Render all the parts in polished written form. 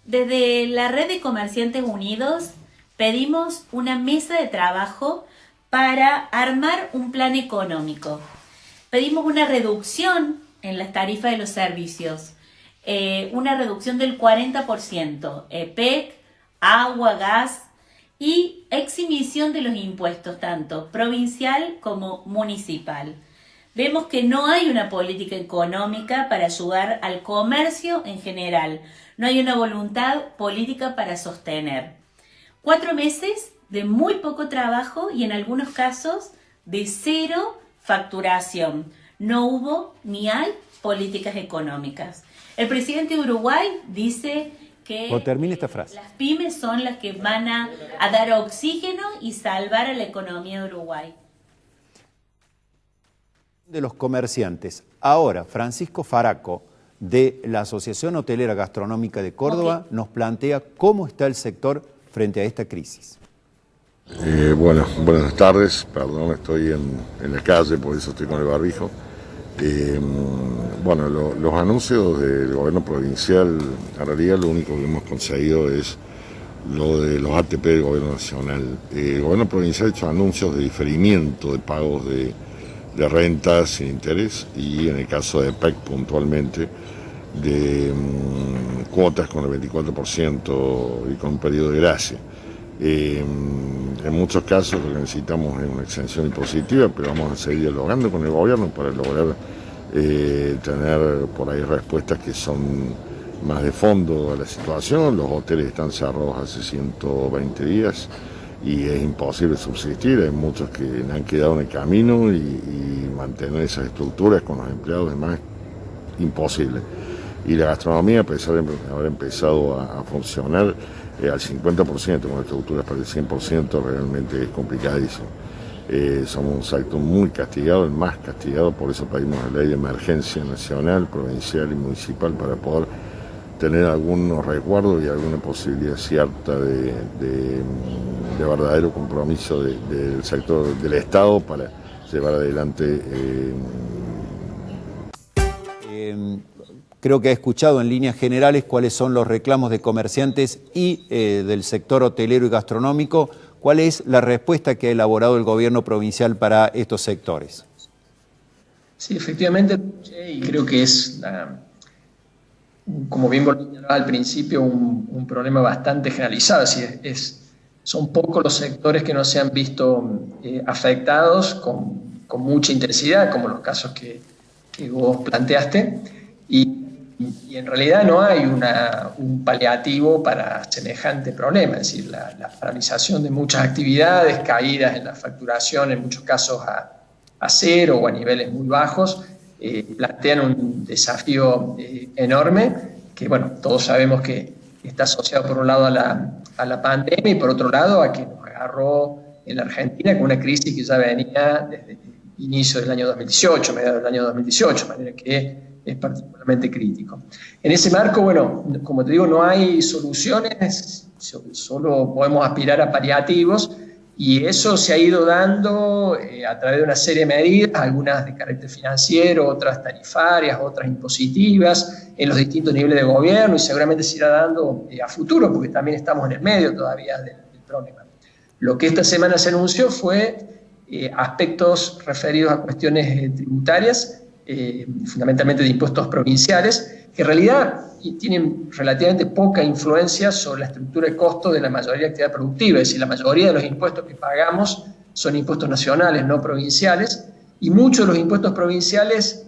Desde la Red de Comerciantes Unidos pedimos una mesa de trabajo para armar un plan económico. Pedimos una reducción en las tarifas de los servicios, una reducción del 40%, EPEC, agua, gas y exhibición de los impuestos, tanto provincial como municipal. Vemos que no hay una política económica para ayudar al comercio en general, no hay una voluntad política para sostener. 4 meses de muy poco trabajo y en algunos casos de cero facturación. No hubo ni hay políticas económicas. El presidente de Uruguay dice que termine esta frase. Las pymes son las que van a dar oxígeno y salvar a la economía de Uruguay. De los comerciantes. Ahora, Francisco Faraco, de la Asociación Hotelera Gastronómica de Córdoba, nos plantea cómo está el sector frente a esta crisis. Bueno, buenas tardes, perdón, estoy en la calle, por eso estoy con el barbijo. Bueno, los anuncios del gobierno provincial, en realidad lo único que hemos conseguido es lo de los ATP del gobierno nacional. El gobierno provincial ha hecho anuncios de diferimiento de pagos de rentas sin interés y en el caso de EPEC puntualmente de cuotas con el 24% y con un periodo de gracia. En muchos casos lo que necesitamos es una exención impositiva, pero vamos a seguir dialogando con el gobierno para lograr tener por ahí respuestas que son más de fondo a la situación. Los hoteles están cerrados hace 120 días y es imposible subsistir, hay muchos que han quedado en el camino y mantener esas estructuras con los empleados es más imposible. Y la gastronomía, a pesar de haber empezado a funcionar al 50% con estructuras para el 100%, realmente es complicadísimo. Somos un sector muy castigado, el más castigado, por eso pedimos la ley de emergencia nacional, provincial y municipal para poder tener algunos resguardos y alguna posibilidad cierta de verdadero compromiso del sector del Estado para llevar adelante. Creo que ha escuchado en líneas generales cuáles son los reclamos de comerciantes y del sector hotelero y gastronómico. ¿Cuál es la respuesta que ha elaborado el gobierno provincial para estos sectores? Sí, efectivamente, y creo que es, como bien señalaba al principio, un problema bastante generalizado. Son pocos los sectores que no se han visto afectados con mucha intensidad, como los casos que vos planteaste, y en realidad no hay un paliativo para semejante problema, es decir, la paralización de muchas actividades, caídas en la facturación, en muchos casos a cero o a niveles muy bajos, plantean un desafío enorme, que bueno, todos sabemos que está asociado por un lado a la pandemia y por otro lado a que nos agarró en la Argentina con una crisis que ya venía desde el inicio del año 2018, mediados del año 2018, de manera que es particularmente crítico. En ese marco, bueno, como te digo, no hay soluciones, solo podemos aspirar a paliativos, y eso se ha ido dando a través de una serie de medidas, algunas de carácter financiero, otras tarifarias, otras impositivas, en los distintos niveles de gobierno, y seguramente se irá dando a futuro, porque también estamos en el medio todavía del problema. Lo que esta semana se anunció fue aspectos referidos a cuestiones tributarias, fundamentalmente de impuestos provinciales, que en realidad tienen relativamente poca influencia sobre la estructura de costos de la mayoría de actividad productiva, es decir, la mayoría de los impuestos que pagamos son impuestos nacionales, no provinciales, y muchos de los impuestos provinciales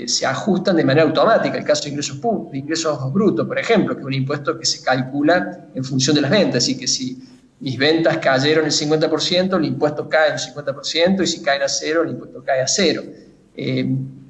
se ajustan de manera automática. El caso de ingresos brutos, por ejemplo, que es un impuesto que se calcula en función de las ventas, así que si mis ventas cayeron el 50%, el impuesto cae en el 50%, y si caen a cero, el impuesto cae a cero.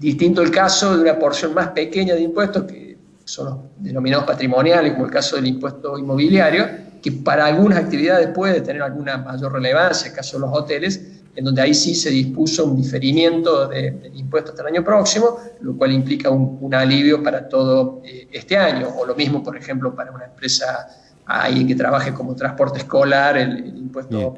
Distinto el caso de una porción más pequeña de impuestos, que son los denominados patrimoniales, como el caso del impuesto inmobiliario, que para algunas actividades puede tener alguna mayor relevancia, el caso de los hoteles, en donde ahí sí se dispuso un diferimiento del impuesto hasta el año próximo, lo cual implica un alivio para todo este año, o lo mismo, por ejemplo, para una empresa alguien que trabaje como transporte escolar, el impuesto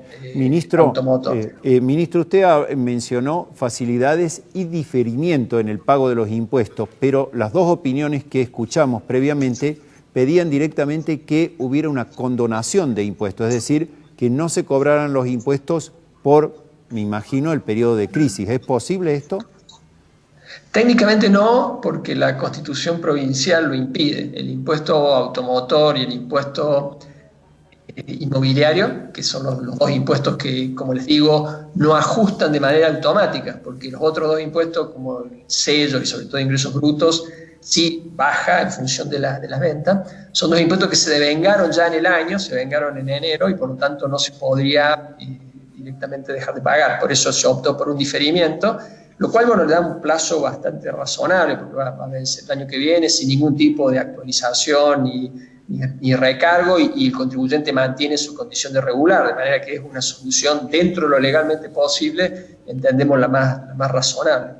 automotor. Ministro, usted mencionó facilidades y diferimiento en el pago de los impuestos, pero las dos opiniones que escuchamos previamente pedían directamente que hubiera una condonación de impuestos, es decir, que no se cobraran los impuestos por, me imagino, el periodo de crisis. ¿Es posible esto? Técnicamente no, porque la Constitución provincial lo impide. El impuesto automotor y el impuesto inmobiliario, que son los dos impuestos que, como les digo, no ajustan de manera automática, porque los otros dos impuestos, como el sello y sobre todo ingresos brutos, sí baja en función de las ventas. Son dos impuestos que se devengaron ya en el año, se devengaron en enero y por lo tanto no se podría directamente dejar de pagar. Por eso se optó por un diferimiento, lo cual, bueno, le da un plazo bastante razonable, porque va a vencer el año que viene sin ningún tipo de actualización ni recargo, y el contribuyente mantiene su condición de regular, de manera que es una solución dentro de lo legalmente posible, entendemos la más razonable.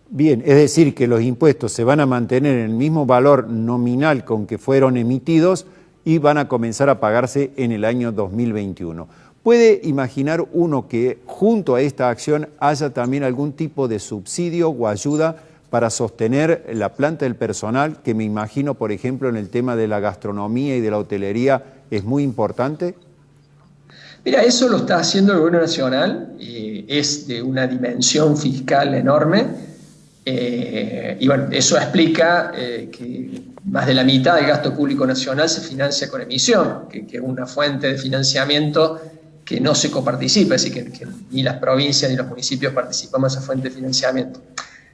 Bien, es decir, que los impuestos se van a mantener en el mismo valor nominal con que fueron emitidos y van a comenzar a pagarse en el año 2021. ¿Puede imaginar uno que junto a esta acción haya también algún tipo de subsidio o ayuda para sostener la planta del personal, que me imagino, por ejemplo, en el tema de la gastronomía y de la hotelería es muy importante? Mira, eso lo está haciendo el Gobierno Nacional, es de una dimensión fiscal enorme, y bueno, eso explica que más de la mitad del gasto público nacional se financia con emisión, que es una fuente de financiamiento que no se coparticipa, es decir, que ni las provincias ni los municipios participamos en esa fuente de financiamiento.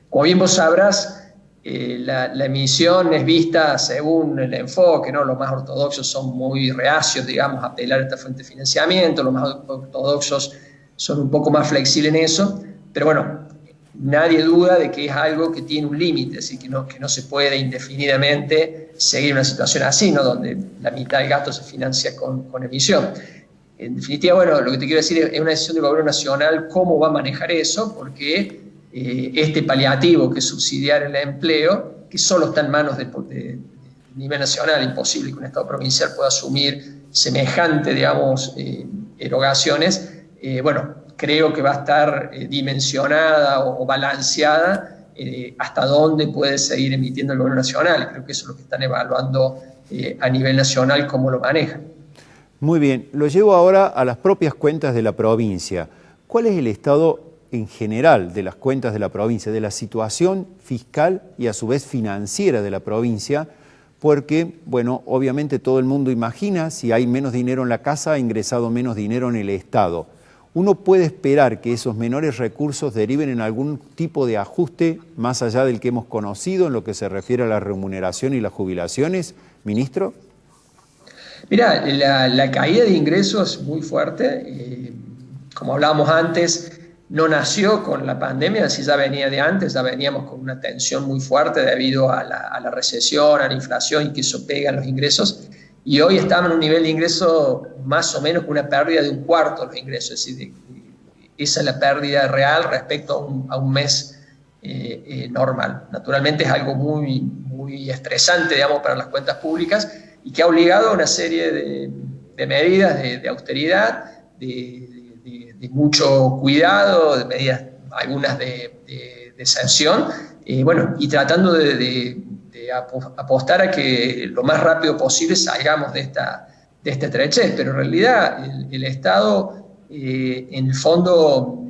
Como bien vos sabrás, la emisión es vista según el enfoque, ¿no? Los más ortodoxos son muy reacios, digamos, a apelar a esta fuente de financiamiento, los más ortodoxos son un poco más flexibles en eso, pero bueno, nadie duda de que es algo que tiene un límite, así que no se puede indefinidamente seguir una situación así, ¿no? Donde la mitad del gasto se financia con emisión. En definitiva, bueno, lo que te quiero decir es una decisión del Gobierno Nacional cómo va a manejar eso, porque este paliativo que es subsidiar el empleo, que solo está en manos de nivel nacional, imposible que un Estado provincial pueda asumir semejante, digamos, erogaciones, bueno, creo que va a estar dimensionada o balanceada hasta dónde puede seguir emitiendo el Gobierno Nacional. Creo que eso es lo que están evaluando a nivel nacional, cómo lo manejan. Muy bien, lo llevo ahora a las propias cuentas de la provincia. ¿Cuál es el estado en general de las cuentas de la provincia, de la situación fiscal y a su vez financiera de la provincia? Porque, bueno, obviamente todo el mundo imagina, si hay menos dinero en la casa, ha ingresado menos dinero en el Estado. ¿Uno puede esperar que esos menores recursos deriven en algún tipo de ajuste más allá del que hemos conocido en lo que se refiere a la remuneración y las jubilaciones, ministro? Mira, la caída de ingresos es muy fuerte. Como hablábamos antes, no nació con la pandemia, así ya venía de antes, ya veníamos con una tensión muy fuerte debido a la recesión, a la inflación, y que eso pega en los ingresos. Y hoy estamos en un nivel de ingreso más o menos con una pérdida de un cuarto de los ingresos, es decir, esa es la pérdida real respecto a un mes normal. Naturalmente es algo muy, muy estresante, digamos, para las cuentas públicas, y que ha obligado a una serie de medidas de austeridad, de mucho cuidado, de medidas, algunas de sanción, bueno, y tratando de apostar a que lo más rápido posible salgamos de esta estrechez. Pero en realidad el Estado, en el fondo,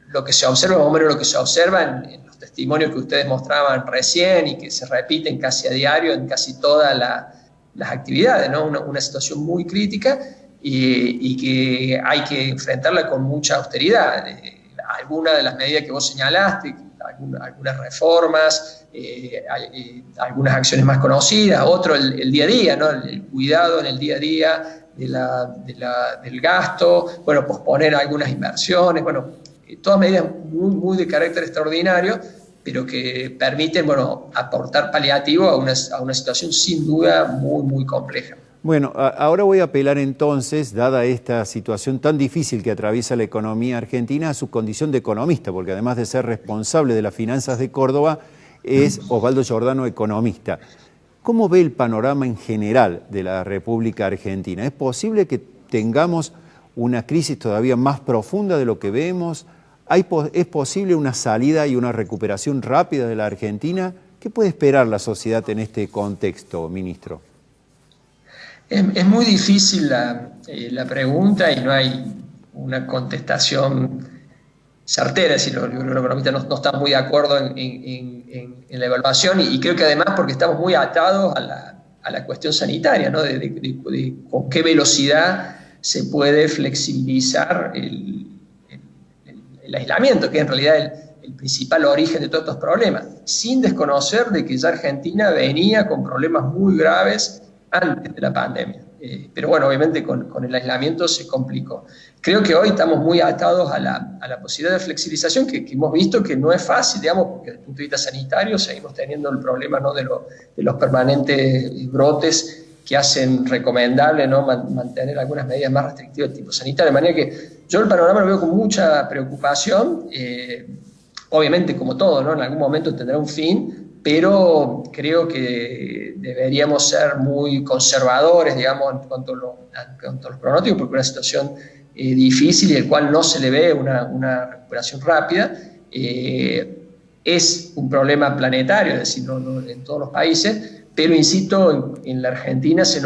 lo que se observa, más o menos lo que se observa en los testimonios que ustedes mostraban recién y que se repiten casi a diario en casi todas las actividades, ¿no? Una situación muy crítica y que hay que enfrentarla con mucha austeridad. Algunas de las medidas que vos señalaste, algunas reformas, algunas acciones más conocidas, otro el día a día, ¿no? El cuidado en el día a día del gasto, bueno, posponer algunas inversiones, bueno, todas medidas muy, muy de carácter extraordinario, pero que permiten, bueno, aportar paliativo a una situación sin duda muy, muy compleja. Bueno, ahora voy a apelar entonces, dada esta situación tan difícil que atraviesa la economía argentina, a su condición de economista, porque además de ser responsable de las finanzas de Córdoba, es Osvaldo Giordano economista. ¿Cómo ve el panorama en general de la República Argentina? ¿Es posible que tengamos una crisis todavía más profunda de lo que vemos? ¿Es posible una salida y una recuperación rápida de la Argentina? ¿Qué puede esperar la sociedad en este contexto, ministro? Es muy difícil la pregunta y no hay una contestación certera, si los economistas no están muy de acuerdo en la evaluación y creo que además porque estamos muy atados a la cuestión sanitaria, ¿no? de con qué velocidad se puede flexibilizar el aislamiento, que es en realidad el principal origen de todos estos problemas, sin desconocer de que ya Argentina venía con problemas muy graves antes de la pandemia. Pero bueno, obviamente con el aislamiento se complicó. Creo que hoy estamos muy atados a la posibilidad de flexibilización que hemos visto que no es fácil, digamos, porque desde el punto de vista sanitario seguimos teniendo el problema, ¿no? de los permanentes brotes que hacen recomendable, ¿no? mantener algunas medidas más restrictivas de tipo sanitario. De manera que yo el panorama lo veo con mucha preocupación. Obviamente, como todo, ¿no? En algún momento tendrá un fin, pero creo que deberíamos ser muy conservadores, digamos, en cuanto a los pronósticos, porque es una situación difícil y el cual no se le ve una recuperación rápida. Es un problema planetario, es decir, no en todos los países, pero insisto, en la Argentina se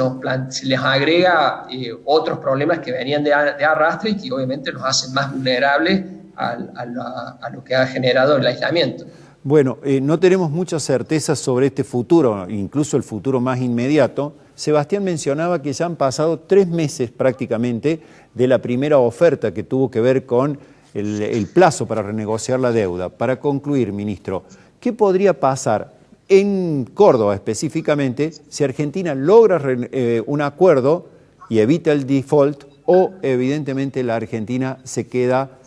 les agrega otros problemas que venían de arrastre y que obviamente nos hacen más vulnerables a lo que ha generado el aislamiento. Bueno, no tenemos mucha certeza sobre este futuro, incluso el futuro más inmediato. Sebastián mencionaba que ya han pasado 3 meses prácticamente de la primera oferta que tuvo que ver con el plazo para renegociar la deuda. Para concluir, ministro, ¿qué podría pasar en Córdoba específicamente si Argentina logra un acuerdo y evita el default o evidentemente la Argentina se queda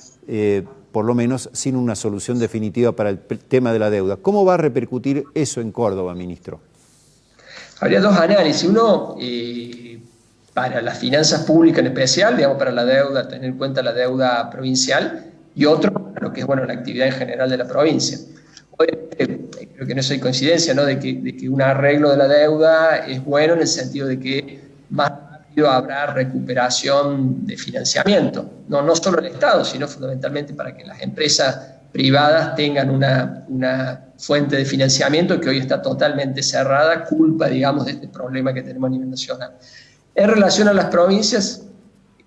por lo menos sin una solución definitiva para el tema de la deuda? ¿Cómo va a repercutir eso en Córdoba, ministro? Habría 2 análisis. Uno, para las finanzas públicas en especial, digamos, para la deuda, tener en cuenta la deuda provincial, y otro, para lo que es la actividad en general de la provincia. Obviamente, creo que no hay coincidencia, ¿no? de que un arreglo de la deuda es bueno en el sentido de que más habrá recuperación de financiamiento, no solo el Estado, sino fundamentalmente para que las empresas privadas tengan una fuente de financiamiento que hoy está totalmente cerrada, culpa, digamos, de este problema que tenemos a nivel nacional. En relación a las provincias,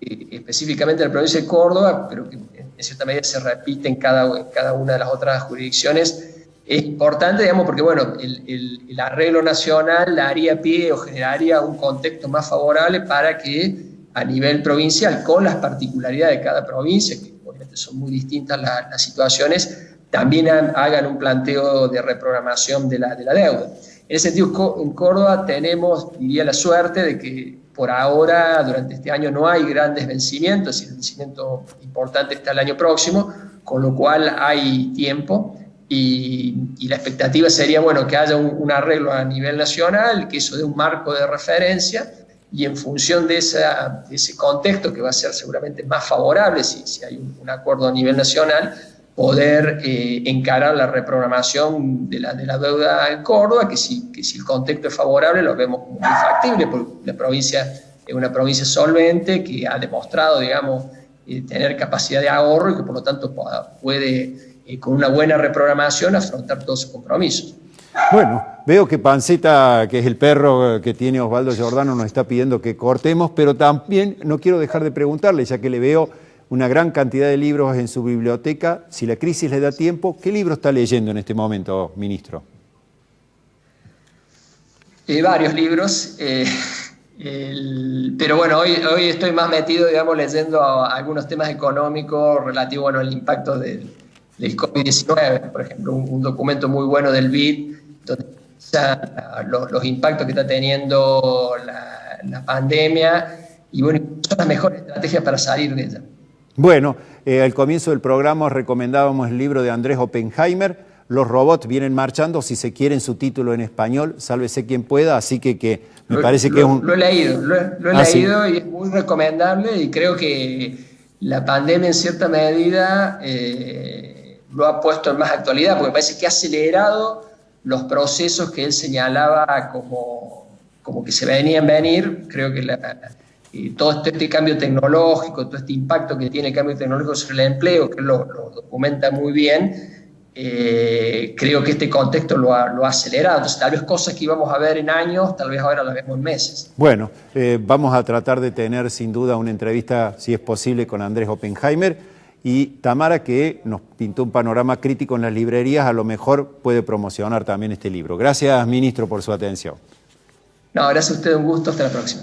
específicamente la provincia de Córdoba, pero que en cierta medida se repite en cada una de las otras jurisdicciones, es importante, digamos, porque bueno, el arreglo nacional haría pie o generaría un contexto más favorable para que a nivel provincial, con las particularidades de cada provincia, que obviamente son muy distintas las situaciones, también hagan un planteo de reprogramación de la deuda. En ese sentido, en Córdoba tenemos, diría, la suerte de que por ahora, durante este año, no hay grandes vencimientos, es decir, el vencimiento importante está el año próximo, con lo cual hay tiempo. Y la expectativa sería, bueno, que haya un arreglo a nivel nacional, que eso dé un marco de referencia y en función de ese contexto, que va a ser seguramente más favorable si hay un acuerdo a nivel nacional, poder encarar la reprogramación de la deuda en Córdoba, que si el contexto es favorable lo vemos como muy factible, porque la provincia es una provincia solvente que ha demostrado, digamos, tener capacidad de ahorro y que por lo tanto puede con una buena reprogramación afrontar todos sus compromisos. Bueno, veo que Panceta, que es el perro que tiene Osvaldo Giordano, nos está pidiendo que cortemos, pero también no quiero dejar de preguntarle, ya que le veo una gran cantidad de libros en su biblioteca, si la crisis le da tiempo, ¿qué libro está leyendo en este momento, ministro? Varios libros, pero bueno, hoy estoy más metido, digamos, leyendo algunos temas económicos relativos, bueno, al impacto del COVID-19, por ejemplo, un documento muy bueno del BID, donde los impactos que está teniendo la pandemia y bueno, son las mejores estrategias para salir de ella. Bueno, al comienzo del programa os recomendábamos el libro de Andrés Oppenheimer, Los robots vienen marchando, si se quiere en su título en español, sálvese quien pueda, así que me parece que es un... Lo he leído y es muy recomendable y creo que la pandemia en cierta medida lo ha puesto en más actualidad, porque parece que ha acelerado los procesos que él señalaba como que se venían venir. Creo que todo este cambio tecnológico, todo este impacto que tiene el cambio tecnológico sobre el empleo, que lo documenta muy bien, creo que este contexto lo ha acelerado. Entonces, tal vez cosas que íbamos a ver en años, tal vez ahora las vemos en meses. Bueno, vamos a tratar de tener sin duda una entrevista, si es posible, con Andrés Oppenheimer. Y Tamara, que nos pintó un panorama crítico en las librerías, a lo mejor puede promocionar también este libro. Gracias, ministro, por su atención. No, gracias a usted, un gusto. Hasta la próxima.